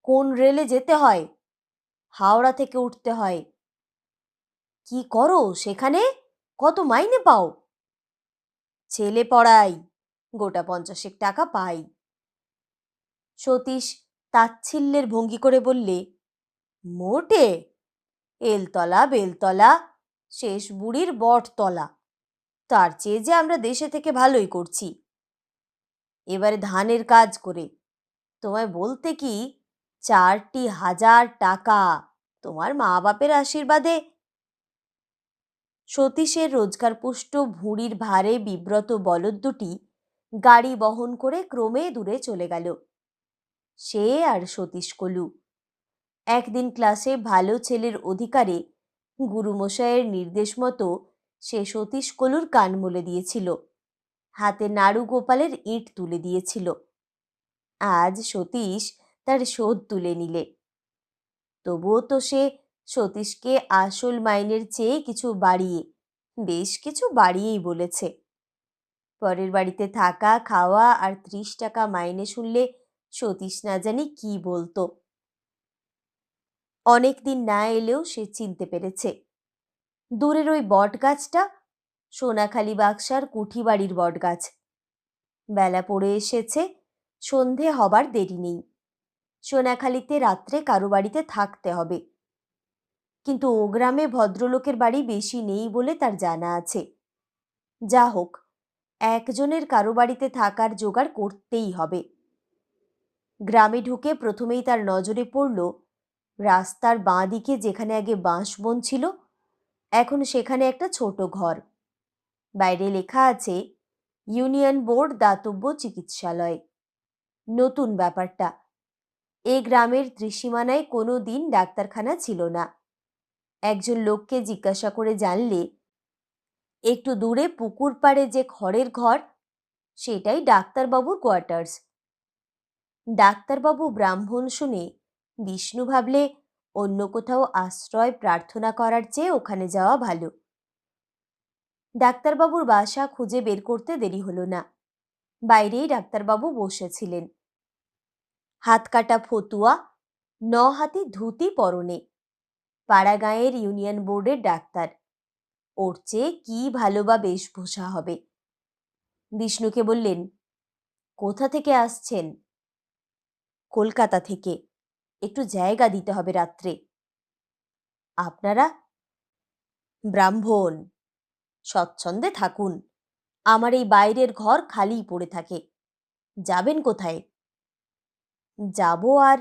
কোন রেলে যেতে হয়? হাওড়া থেকে উঠতে হয়। কি করো সেখানে? কত মাইনে পাও? ছেলে পড়াই, গোটা 50 টাকা পাই। সতীশ তাচ্ছিল্যের ভঙ্গি করে বললে, মোটে? এলতলা বেলতলা, শেষ বুড়ির বটতলা, তার চেয়ে যে আমরা দেশে থেকে ভালোই করছি। এবারে ধানের কাজ করে তোমায় বলতে কি, 4,000 টাকা তোমার মা বাপের আশীর্বাদে। সতীশের রোজগারপুষ্ট ভুঁড়ির ভারে বিব্রত বলদ দুটি গাড়ি বহন করে ক্রমে দূরে চলে গেল। সে আর সতীশ কলু। একদিন ক্লাসে ভালো ছেলের অধিকারে গুরুমশায়ের নির্দেশ মতো সে সতীশ কলুর কান মলে দিয়েছিল, হাতে নাড়ু গোপালের ইঁট তুলে দিয়েছিল। আজ সতীশ তার শোধ তুলে নিলে। তবুও তো সে সতীশকে আসল মাইনের চেয়ে কিছু বাড়িয়ে, বেশ কিছু বাড়িয়েই বলেছে। পরের বাড়িতে থাকা খাওয়া আর 30 টাকা মাইনে শুনলে সতীশ না জানি কি বলতো। অনেকদিন না এলেও সে চিনতে পেরেছে। দূরের ওই বট গাছটা সোনাখালি বাক্সার কুঠি বাড়ির বট গাছ। বেলা পড়ে এসেছে, সন্ধে হবার দেরি নেই। সোনাখালিতে রাত্রে কারো বাড়িতে থাকতে হবে, কিন্তু ও গ্রামে ভদ্রলোকের বাড়ি বেশি নেই বলে তার জানা আছে। যা হোক, একজনের কারো বাড়িতে থাকার জোগাড় করতেই হবে। গ্রামে ঢুকে প্রথমেই তার নজরে পড়ল রাস্তার বাঁ দিকে যেখানে আগে বাঁশবন ছিল, এখন সেখানে একটা ছোট ঘর। বাইরে লেখা আছে ইউনিয়ন বোর্ড দাতব্য চিকিৎসালয়। নতুন ব্যাপারটা। এ গ্রামের ত্রিসীমানায় কোনো দিন ডাক্তারখানা ছিল না। একজন লোককে জিজ্ঞাসা করে জানলে একটু দূরে পুকুর পাড়ে যে খড়ের ঘর, সেটাই ডাক্তারবাবুর কোয়ার্টার্স। ডাক্তারবাবু ব্রাহ্মণ শুনে বিষ্ণু ভাবলে অন্য কোথাও আশ্রয় প্রার্থনা করার চেয়ে ওখানে যাওয়া ভালো। ডাক্তারবাবুর বাসা খুঁজে বের করতে দেরি হলো না। বাইরেই ডাক্তারবাবু বসেছিলেন, হাত কাটা ফতুয়া, 9 হাতি ধুতি পরনে। পাড়াগাঁয়ের ইউনিয়ন বোর্ডের ডাক্তার, ওর চেয়ে কি ভালো বা বেশভূষা হবে। বিষ্ণুকে বললেন, কোথা থেকে আসছেন? কলকাতা থেকে। একটু জায়গা দিতে হবে রাত্রে। আপনারা? ব্রাহ্মণ। স্বচ্ছন্দে থাকুন, আমার এই বাইরের ঘর খালিই পড়ে থাকে। যাবেন কোথায়? যাব আর